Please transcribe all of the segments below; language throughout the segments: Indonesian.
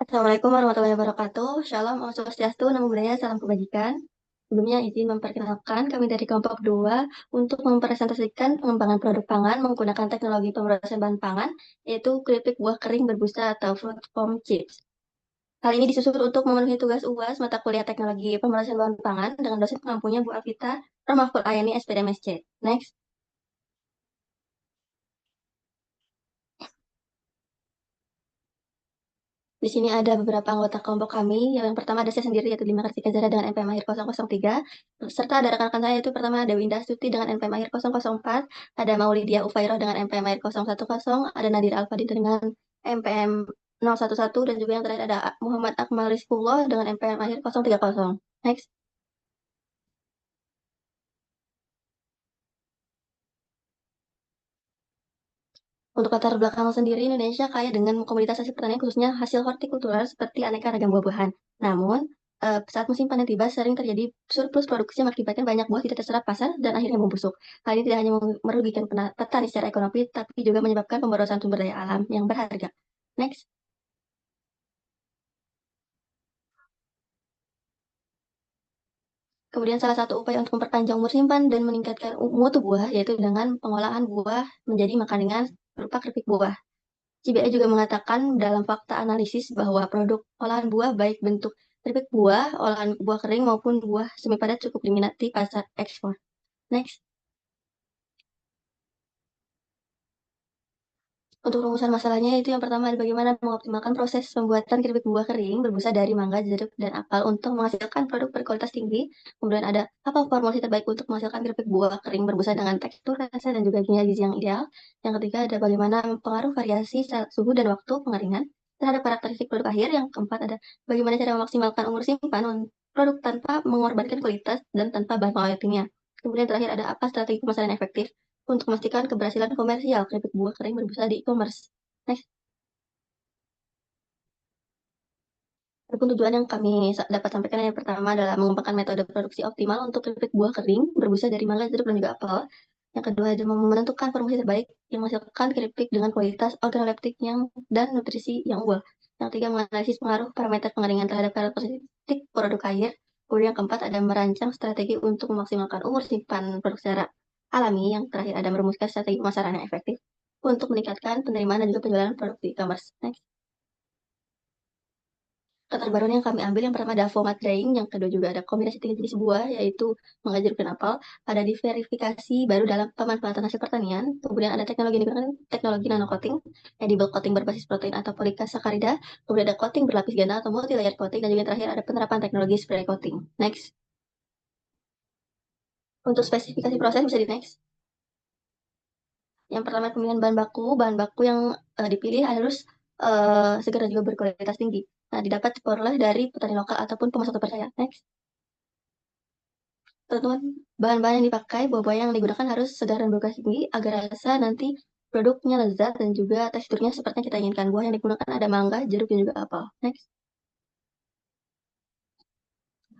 Assalamualaikum warahmatullahi wabarakatuh. Shalom, Om Swastiastu, Namo Buddhaya, salam kebajikan. Sebelumnya izin memperkenalkan kami dari kelompok 2 untuk mempresentasikan pengembangan produk pangan menggunakan teknologi pemrosesan bahan pangan, yaitu keripik buah kering berbusa atau fruit foam chips. Hal ini disusun untuk memenuhi tugas UAS mata kuliah teknologi pemrosesan bahan pangan dengan dosen pengampunya Bu Alvita Romahful Ayani SPD MSc. Next. Di sini ada beberapa anggota kelompok kami. Yang pertama ada saya sendiri, yaitu Dima Kartika Zara dengan NPM akhir 003. Serta ada rekan-rekan saya, yaitu pertama ada Winda Astuti dengan NPM akhir 004. Ada Maulidia Ufairah dengan NPM akhir 010. Ada Nadir Alfadi dengan NPM 011. Dan juga yang terakhir ada Muhammad Akmal Rizkullah dengan NPM akhir 030. Next. Untuk latar belakang sendiri, Indonesia kaya dengan komoditas hasil pertanian khususnya hasil hortikultural seperti aneka ragam buah-buahan. Namun, saat musim panen tiba sering terjadi surplus produksi yang mengakibatkan banyak buah tidak terserap pasar dan akhirnya membusuk. Hal ini tidak hanya merugikan petani secara ekonomi, tapi juga menyebabkan pemborosan sumber daya alam yang berharga. Next. Kemudian salah satu upaya untuk memperpanjang umur simpan dan meningkatkan mutu buah yaitu dengan pengolahan buah menjadi makanan berupa keripik buah. CBA juga mengatakan dalam fakta analisis bahwa produk olahan buah baik bentuk keripik buah, olahan buah kering maupun buah semi padat cukup diminati pasar ekspor. Next. Untuk rumusan masalahnya itu yang pertama adalah bagaimana mengoptimalkan proses pembuatan keripik buah kering berbusa dari mangga, jeruk, dan apel untuk menghasilkan produk berkualitas tinggi. Kemudian ada apa formulasi terbaik untuk menghasilkan keripik buah kering berbusa dengan tekstur, rasa, dan juga kimia gizi yang ideal. Yang ketiga ada bagaimana pengaruh variasi suhu dan waktu pengeringan terhadap karakteristik produk akhir. Yang keempat ada bagaimana cara memaksimalkan umur simpan produk tanpa mengorbankan kualitas dan tanpa bahan pengawet kimia. Kemudian terakhir ada apa strategi pemasaran efektif untuk memastikan keberhasilan komersial keripik buah kering berbusa di e-commerce. Next. Adapun tujuan yang kami dapat sampaikan yang pertama adalah mengembangkan metode produksi optimal untuk keripik buah kering berbusa dari mangga, jeruk, dan juga apel. Yang kedua adalah menentukan formulasi terbaik yang menghasilkan keripik dengan kualitas organoleptik dan nutrisi yang unggul. Yang ketiga menganalisis pengaruh parameter pengeringan terhadap karakteristik produk akhir. Kemudian yang keempat ada merancang strategi untuk memaksimalkan umur simpan produk secara alami. Yang terakhir ada merumuskan strategi pemasaran yang efektif untuk meningkatkan penerimaan dan juga penjualan produk di e-commerce. Next. Keterbaruan yang kami ambil yang pertama ada format drying, yang kedua juga ada kombinasi tiga jenis buah, yaitu mangga, jeruk, dan apel. Ada diverifikasi baru dalam pemanfaatan hasil pertanian. Kemudian ada teknologi yang digunakan teknologi nano coating, edible coating berbasis protein atau polisakarida. Kemudian ada coating berlapis ganda atau multi layer coating, dan juga yang terakhir ada penerapan teknologi spray coating. Next. Untuk spesifikasi proses bisa di next. Yang pertama pemilihan bahan baku yang dipilih harus segera juga berkualitas tinggi. Nah, didapat diperoleh dari petani lokal ataupun pemasok terpercaya. Next. Teman-teman, bahan-bahan yang dipakai, buah-buah yang digunakan harus segar dan berkualitas tinggi agar rasa nanti produknya lezat dan juga teksturnya seperti yang kita inginkan. Buah yang digunakan ada mangga, jeruk, dan juga apel. Next.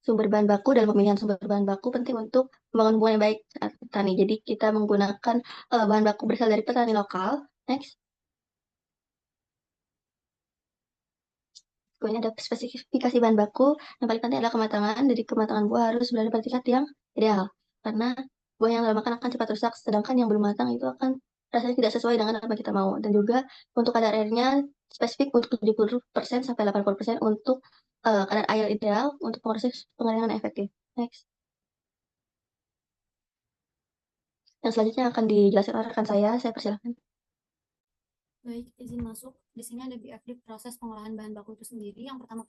Sumber bahan baku dan pemilihan sumber bahan baku penting untuk membangun hubungan yang baik saat petani. Jadi kita menggunakan bahan baku berasal dari petani lokal. Next. Kemudian ada spesifikasi bahan baku. Yang paling penting adalah kematangan. Jadi kematangan buah harus berada pada tingkat yang ideal. Karena buah yang dalam makan akan cepat rusak, sedangkan yang belum matang itu akan rasanya tidak sesuai dengan apa yang kita mau. Dan juga untuk kadar airnya spesifik untuk 70% sampai 80% untuk kadar air ideal untuk proses pengeringan yang efektif. Next. Yang selanjutnya akan dijelaskan oleh rekan saya persilahkan. Baik, izin masuk. Di sini ada BFD proses pengolahan bahan baku itu sendiri. Yang pertama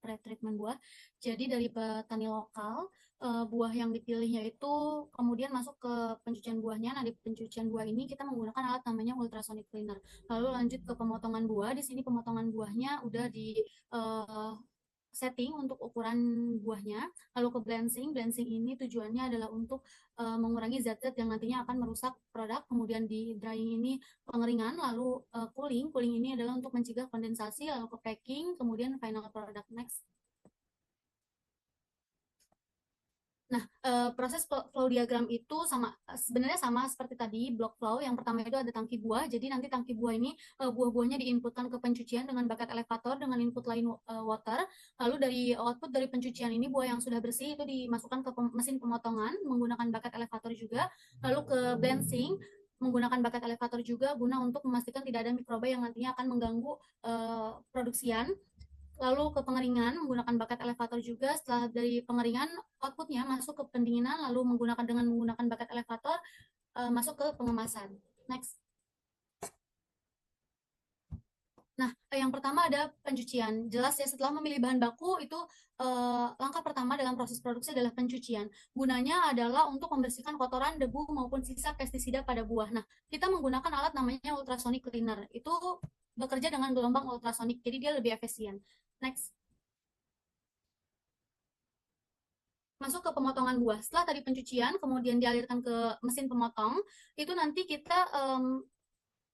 pretreatment buah. Jadi dari petani lokal, buah yang dipilihnya itu kemudian masuk ke pencucian buahnya. Nah, di pencucian buah ini kita menggunakan alat namanya ultrasonic cleaner. Lalu lanjut ke pemotongan buah. Di sini pemotongan buahnya udah di setting untuk ukuran buahnya, lalu ke blanching. Blanching ini tujuannya adalah untuk mengurangi zat-zat yang nantinya akan merusak produk. Kemudian di drying ini pengeringan, lalu cooling ini adalah untuk mencegah kondensasi, lalu ke packing, kemudian final product. Next. Nah, proses flow diagram itu sebenarnya sama seperti tadi block flow. Yang pertama itu ada tangki buah. Jadi nanti tangki buah ini buah-buahnya diinputkan ke pencucian dengan bucket elevator dengan input line water. Lalu dari output dari pencucian ini buah yang sudah bersih itu dimasukkan ke mesin pemotongan menggunakan bucket elevator juga. Lalu ke blending menggunakan bucket elevator juga guna untuk memastikan tidak ada mikroba yang nantinya akan mengganggu produksian. Lalu ke pengeringan menggunakan bucket elevator juga. Setelah dari pengeringan outputnya masuk ke pendinginan, lalu menggunakan bucket elevator masuk ke pengemasan. Next. Nah, yang pertama ada pencucian. Jelas ya, setelah memilih bahan baku itu langkah pertama dalam proses produksi adalah pencucian. Gunanya adalah untuk membersihkan kotoran, debu maupun sisa pestisida pada buah. Nah, kita menggunakan alat namanya ultrasonic cleaner. Itu bekerja dengan gelombang ultrasonik, jadi dia lebih efisien. Next. Masuk ke pemotongan buah. Setelah tadi pencucian, kemudian dialirkan ke mesin pemotong, itu nanti kita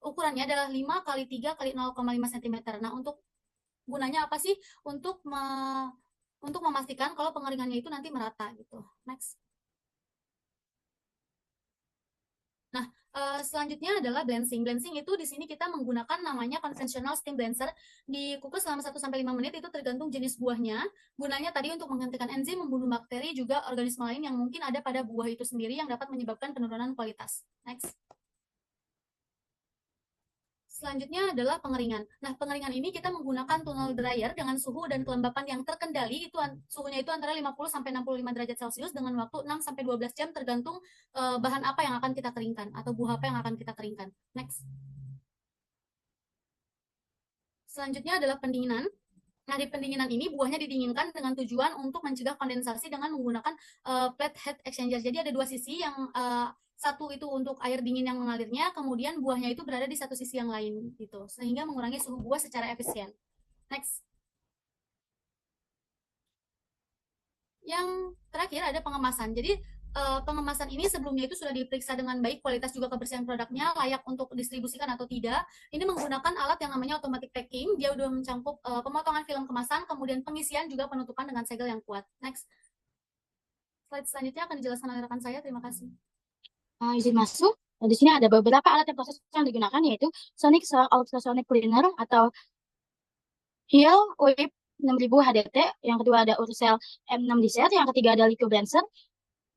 ukurannya adalah 5 kali 3 kali 0,5 cm. Nah, untuk gunanya apa sih? Untuk memastikan kalau pengeringannya itu nanti merata gitu. Next. Nah, selanjutnya adalah blensing. Blensing itu di sini kita menggunakan namanya conventional steam blender. Dikukus selama 1-5 menit itu tergantung jenis buahnya. Gunanya tadi untuk menghentikan enzim, membunuh bakteri, juga organisme lain yang mungkin ada pada buah itu sendiri yang dapat menyebabkan penurunan kualitas. Next. Selanjutnya adalah pengeringan. Nah, pengeringan ini kita menggunakan tunnel dryer dengan suhu dan kelembapan yang terkendali. Suhunya itu antara 50 sampai 65 derajat Celcius dengan waktu 6 sampai 12 jam tergantung bahan apa yang akan kita keringkan atau buah apa yang akan kita keringkan. Next. Selanjutnya adalah pendinginan. Nah, di pendinginan ini buahnya didinginkan dengan tujuan untuk mencegah kondensasi dengan menggunakan plate heat exchanger. Jadi ada dua sisi yang satu itu untuk air dingin yang mengalirnya, kemudian buahnya itu berada di satu sisi yang lain gitu, sehingga mengurangi suhu buah secara efisien. Next. Yang terakhir ada pengemasan. Jadi pengemasan ini sebelumnya itu sudah diperiksa dengan baik kualitas juga kebersihan produknya, layak untuk distribusikan atau tidak. Ini menggunakan alat yang namanya automatic packing. Dia udah mencakup pemotongan film kemasan, kemudian pengisian juga penutupan dengan segel yang kuat. Next. Slide selanjutnya akan dijelaskan oleh rekan saya. Terima kasih. Izin masuk. Nah, di sini ada beberapa alat yang proses yang digunakan, yaitu Sonic Ultrasonic Cleaner atau Heal WIP 6000 HDT. Yang kedua ada Urcell M6 Desert. Yang ketiga ada Liquid Blancer.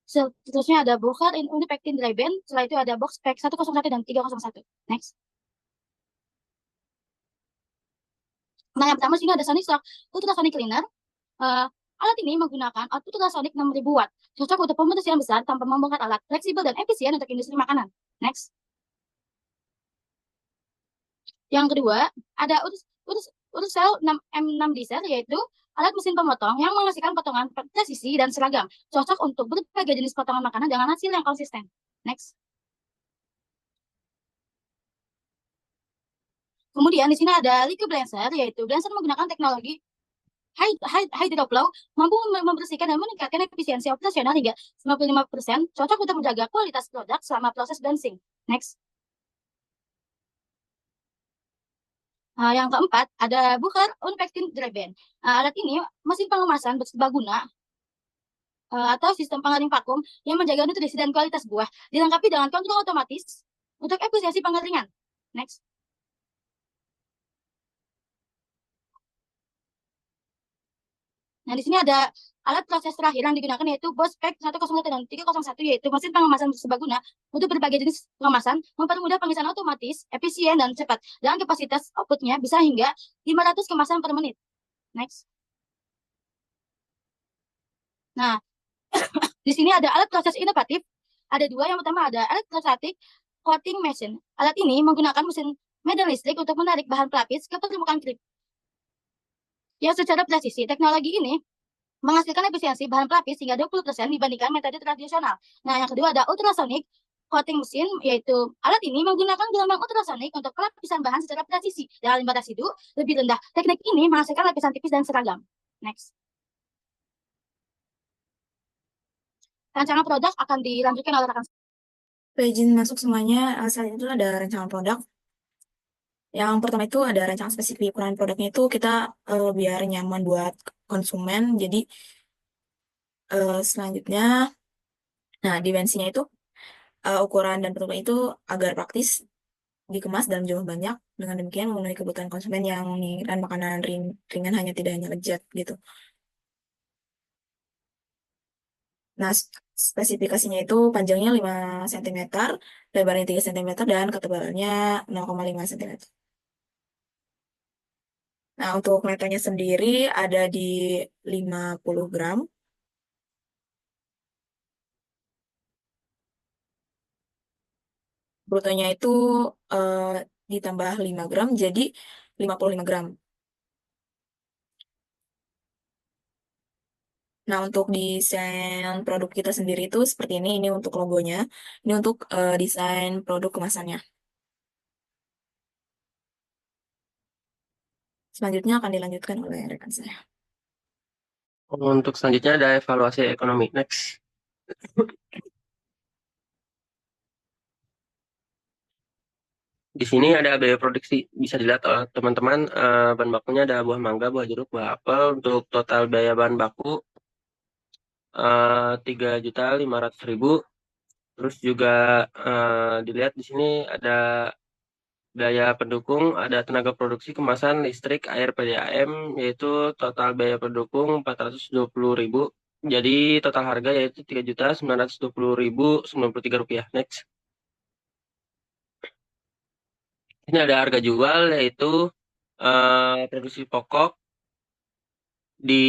Seterusnya ada Broker in Unipectin Dry Band. Setelah itu ada Box Pack 101 dan 301. Next. Nah, yang pertama sini ada Sonic Ultrasonic Cleaner. Alat ini menggunakan output ultrasonic 6000 watt. Cocok untuk pembersihan besar tanpa membongkar alat. Fleksibel dan efisien untuk industri makanan. Next. Yang kedua, ada Urcell M6 Desert, yaitu alat mesin pemotong yang menghasilkan potongan presisi dan seragam. Cocok untuk berbagai jenis potongan makanan dengan hasil yang konsisten. Next. Kemudian di sini ada Liquid Blancer, yaitu blancer menggunakan teknologi Hydroflow, mampu membersihkan dan meningkatkan efisiensi operasional hingga 95%, cocok untuk menjaga kualitas produk selama proses blanching. Next. Yang keempat, ada Booker Unpacking Dry Band. Alat ini mesin pengemasan serbaguna atau sistem pengering vakum yang menjaga nutrisi dan kualitas buah, dilengkapi dengan kontrol otomatis untuk efisiensi pengeringan. Next. Nah, di sini ada alat proses terakhir yang digunakan, yaitu Bosch Pack 101 dan 301, yaitu mesin pengemasan serbaguna untuk berbagai jenis pengemasan, mempermudah pengisian otomatis, efisien, dan cepat, dan kapasitas outputnya bisa hingga 500 kemasan per menit. Next. Nah, di sini ada alat proses inovatif. Ada dua. Yang pertama ada electrostatic coating machine. Alat ini menggunakan mesin medan listrik untuk menarik bahan pelapis ke permukaan klip. Ya, secara presisi, teknologi ini menghasilkan efisiensi bahan pelapis hingga 20% dibandingkan metode tradisional. Nah, yang kedua ada ultrasonic coating mesin, yaitu alat ini menggunakan gelombang ultrasonik untuk pelapisan bahan secara presisi dengan limba residu lebih rendah. Teknik ini menghasilkan lapisan tipis dan seragam. Next. Rancangan produk akan dilanjutkan oleh rekan. Izin masuk semuanya. Saat itu ada rancangan produk. Yang pertama itu ada rancangan spesifik. Ukuran produknya itu kita biar nyaman buat konsumen. Jadi Selanjutnya, nah dimensinya itu ukuran dan bentuknya itu agar praktis, dikemas dalam jumlah banyak. Dengan demikian memenuhi kebutuhan konsumen yang menginginkan makanan ringan hanya tidak hanya lezat gitu. Nah, spesifikasinya itu panjangnya 5 cm, lebarnya 3 cm, dan ketebalannya 0,5 cm. Nah, untuk netonya sendiri ada di 50 gram. Brutonya itu eh, ditambah 5 gram, jadi 55 gram. Nah, untuk desain produk kita sendiri itu seperti ini. Ini untuk logonya. Ini untuk desain produk kemasannya. Selanjutnya akan dilanjutkan oleh rekan saya. Untuk selanjutnya ada evaluasi ekonomi. Next. Di sini ada biaya produksi. Bisa dilihat oleh teman-teman, bahan bakunya ada buah mangga, buah jeruk, buah apel. Untuk total biaya bahan baku 3.500.000. Terus juga dilihat di sini ada biaya pendukung, ada tenaga produksi, kemasan, listrik, air, PDAM, yaitu total biaya pendukung 420.000. Jadi total harga yaitu 3.920.093 rupiah. Next. Ini ada harga jual yaitu produksi pokok di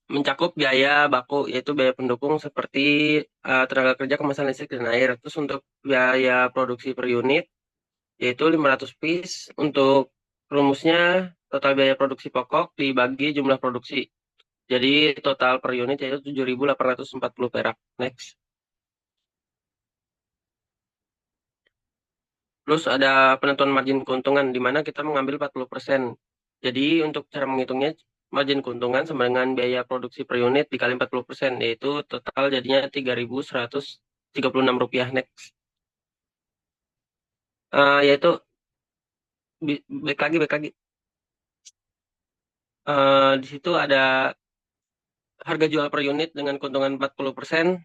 mencakup biaya baku yaitu biaya pendukung seperti tenaga kerja, kemasan listrik dan air. Terus untuk biaya produksi per unit yaitu 500 piece. Untuk rumusnya total biaya produksi pokok dibagi jumlah produksi. Jadi total per unit yaitu 7.840 perak. Next. Terus ada penentuan margin keuntungan di mana kita mengambil 40%. Jadi untuk cara menghitungnya margin keuntungan sama dengan biaya produksi per unit dikali 40%, yaitu total jadinya 3.136 rupiah. Next. Yaitu baik lagi. Di situ ada harga jual per unit dengan keuntungan 40%.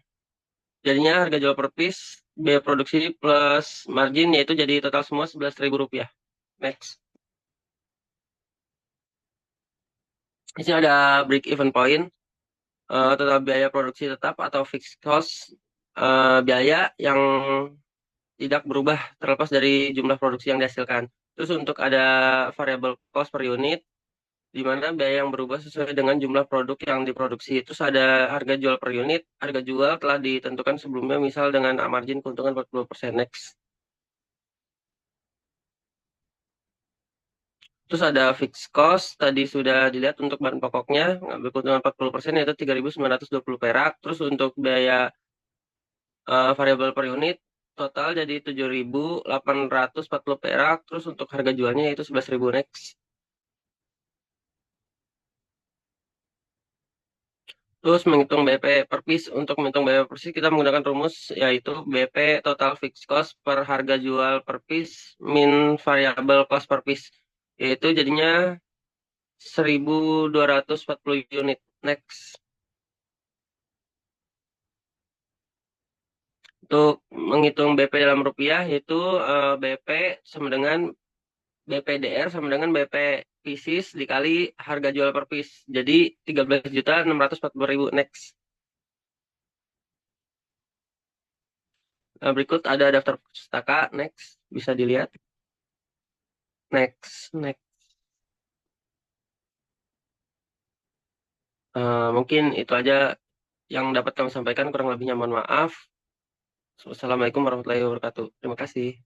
Jadinya harga jual per piece, biaya produksi plus margin yaitu jadi total semua 11.000 rupiah. Next. Di sini ada break even point. Total biaya produksi tetap atau fixed cost, biaya yang tidak berubah terlepas dari jumlah produksi yang dihasilkan. Terus untuk ada variable cost per unit, di mana biaya yang berubah sesuai dengan jumlah produk yang diproduksi. Terus ada harga jual per unit, harga jual telah ditentukan sebelumnya, misal dengan margin keuntungan 40%. Next. Terus ada fixed cost, tadi sudah dilihat untuk bahan pokoknya, ngambil keuntungan 40% yaitu 3.920 perak. Terus untuk biaya variabel per unit total jadi 7.840 perak. Terus untuk harga jualnya yaitu 11.000. Next. Terus menghitung BP per piece. Untuk menghitung BP per piece kita menggunakan rumus yaitu BP total fixed cost per harga jual per piece min variable cost per piece. Yaitu jadinya 1.240 unit. Next. Untuk menghitung BP dalam rupiah yaitu BP sama dengan BPDR sama dengan BP pieces dikali harga jual per piece. Jadi 13.640.000. Next. Berikut ada daftar pustaka. Next. Bisa dilihat. Next. Mungkin itu aja yang dapat kami sampaikan. Kurang lebihnya mohon maaf. Wassalamualaikum warahmatullahi wabarakatuh. Terima kasih.